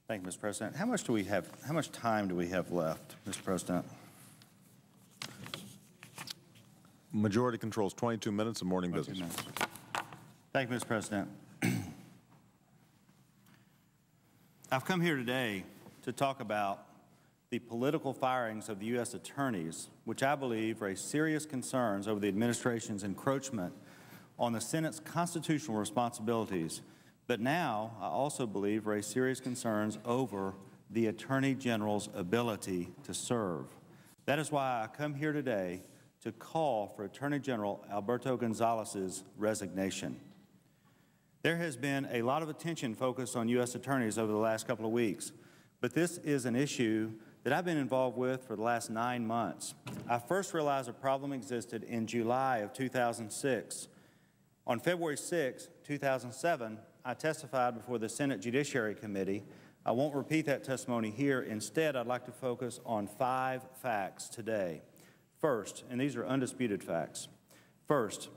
Thank you, Mr. President. How much time do we have left, Mr. President? Majority controls 22 minutes of morning business. Thank you, Mr. President. I've come here today to talk about the political firings of the U.S. attorneys, which I believe raise serious concerns over the administration's encroachment on the Senate's constitutional responsibilities, but now I also believe raise serious concerns over the Attorney General's ability to serve. That is why I come here today to call for Attorney General Alberto Gonzales' resignation. There has been a lot of attention focused on U.S. attorneys over the last couple of weeks, but this is an issue that I've been involved with for the last 9 months. I first realized a problem existed in July of 2006. On February 6, 2007, I testified before the Senate Judiciary Committee. I won't repeat that testimony here. Instead, I'd like to focus on 5 facts today. First, and these are undisputed facts. First,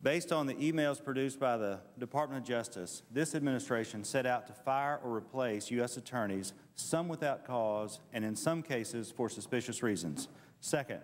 based on the emails produced by the Department of Justice, this administration set out to fire or replace U.S. attorneys, some without cause and in some cases for suspicious reasons. Second,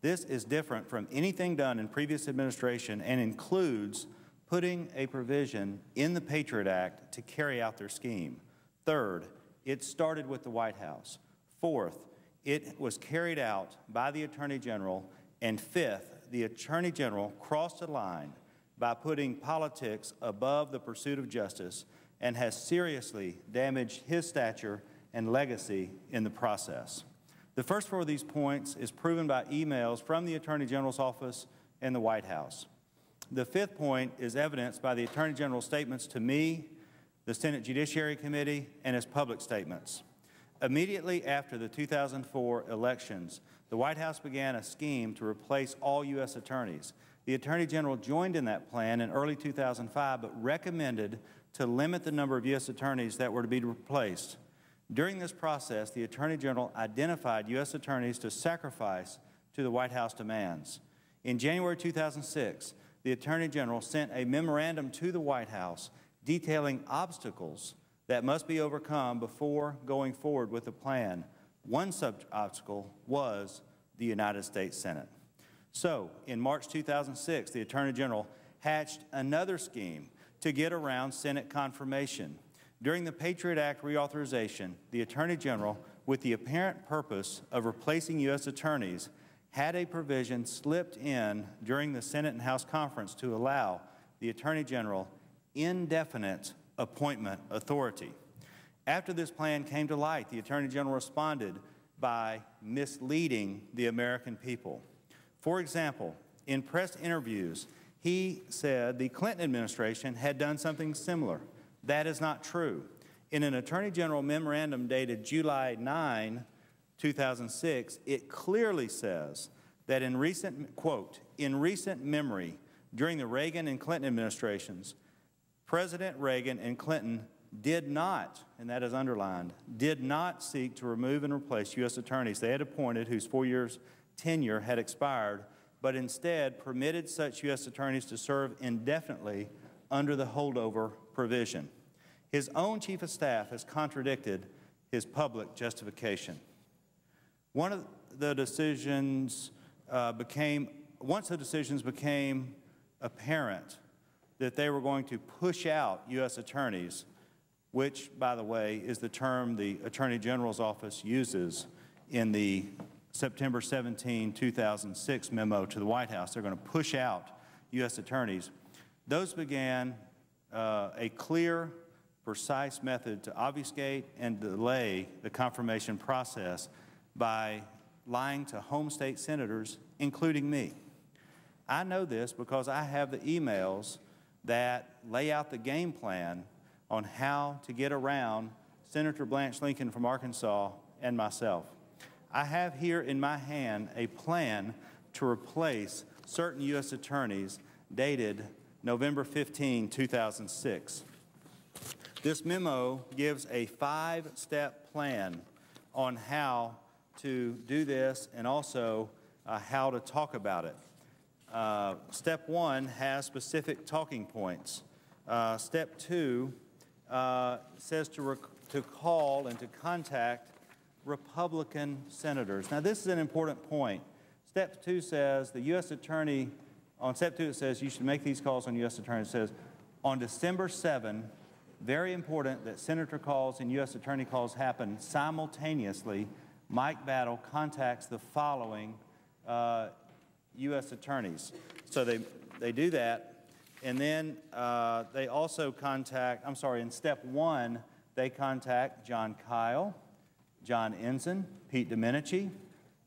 this is different from anything done in previous administration and includes putting a provision in the Patriot Act to carry out their scheme. Third, it started with the White House. Fourth, it was carried out by the Attorney General. And fifth, the Attorney General crossed a line by putting politics above the pursuit of justice and has seriously damaged his stature and legacy in the process. The first 4 of these points is proven by emails from the Attorney General's office and the White House. The 5th point is evidenced by the Attorney General's statements to me, the Senate Judiciary Committee, and his public statements. Immediately after the 2004 elections, the White House began a scheme to replace all U.S. attorneys. The Attorney General joined in that plan in early 2005, but recommended to limit the number of U.S. attorneys that were to be replaced. During this process, the Attorney General identified U.S. attorneys to sacrifice to the White House demands. In January 2006, the Attorney General sent a memorandum to the White House detailing obstacles that must be overcome before going forward with the plan. One such obstacle was the United States Senate. So, in March 2006, the Attorney General hatched another scheme to get around Senate confirmation. During the Patriot Act reauthorization, the Attorney General, with the apparent purpose of replacing U.S. attorneys, had a provision slipped in during the Senate and House conference to allow the Attorney General indefinite appointment authority. After this plan came to light, the Attorney General responded by misleading the American people. For example, in press interviews, he said the Clinton administration had done something similar. That is not true. In an Attorney General memorandum dated July 9, 2006, it clearly says that in recent, quote, in recent memory, during the Reagan and Clinton administrations, President Reagan and Clinton did not, and that is underlined, did not seek to remove and replace U.S. attorneys they had appointed whose 4 years tenure had expired, but instead permitted such U.S. attorneys to serve indefinitely under the holdover provision. His own Chief of Staff has contradicted his public justification. Once the decisions became apparent that they were going to push out U.S. attorneys, which, by the way, is the term the Attorney General's office uses in the September 17, 2006 memo to the White House. They're going to push out U.S. attorneys. Those began a clear, precise method to obfuscate and delay the confirmation process by lying to home state senators, including me. I know this because I have the emails that lay out the game plan on how to get around Senator Blanche Lincoln from Arkansas and myself. I have here in my hand a plan to replace certain U.S. attorneys dated November 15, 2006. This memo gives a 5-step plan on how to do this and also how to talk about it. Step 1 has specific talking points. Step 2 says to call and to contact Republican senators. Now, this is an important point. Step 2 says the U.S. Attorney, on Step 2 it says you should make these calls on U.S. Attorney. It says on December 7, very important that senator calls and U.S. Attorney calls happen simultaneously. Mike Battle contacts the following U.S. attorneys. So they do that. And then they also contact, in Step 1, they contact John Kyle, John Ensign, Pete Domenici.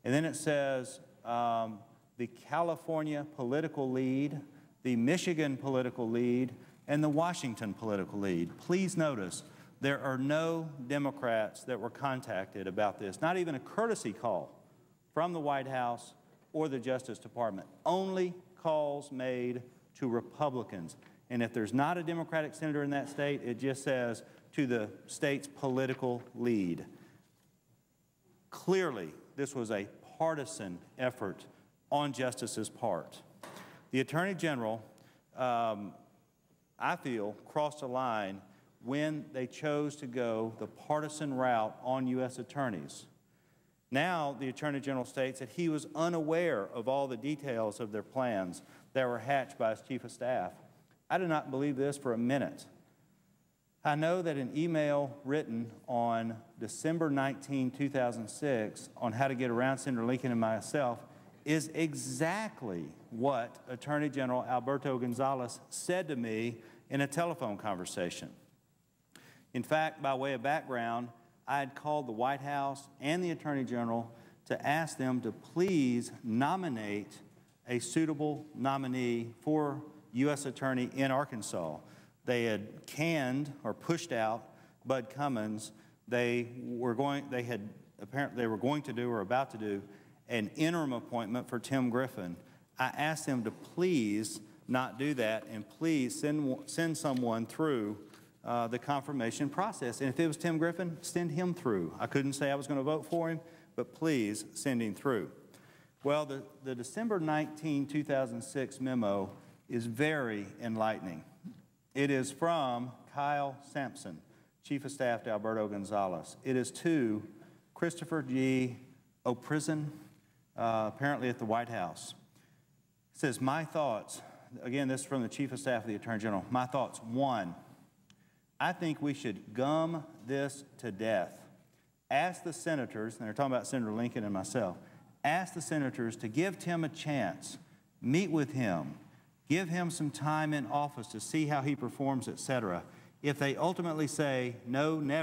And then it says the California political lead, the Michigan political lead, and the Washington political lead. Please notice there are no Democrats that were contacted about this, not even a courtesy call from the White House or the Justice Department. Only calls made to Republicans. And if there's not a Democratic senator in that state, it just says to the state's political lead. Clearly, this was a partisan effort on Justice's part. The Attorney General, I feel, crossed a line when they chose to go the partisan route on U.S. attorneys. Now, the Attorney General states that he was unaware of all the details of their plans that were hatched by his Chief of Staff. I do not believe this for a minute. I know that an email written on December 19, 2006 on how to get around Senator Lincoln and myself is exactly what Attorney General Alberto Gonzales said to me in a telephone conversation. In fact, by way of background, I had called the White House and the Attorney General to ask them to please nominate a suitable nominee for U.S. Attorney in Arkansas. They had canned or pushed out Bud Cummins. They were going to do or about to do an interim appointment for Tim Griffin. I asked them to please not do that and please send someone through the confirmation process. And if it was Tim Griffin, send him through. I couldn't say I was going to vote for him, but please send him through. Well, the December 19, 2006 memo is very enlightening. It is from Kyle Sampson, Chief of Staff to Alberto Gonzales. It is to Christopher G. O'Prison, apparently at the White House. It says, my thoughts, again, this is from the Chief of Staff of the Attorney General. My thoughts, 1, I think we should gum this to death. Ask the senators, and they're talking about Senator Lincoln and myself, ask the senators to give Tim a chance, meet with him, give him some time in office to see how he performs, etc. If they ultimately say, no, never,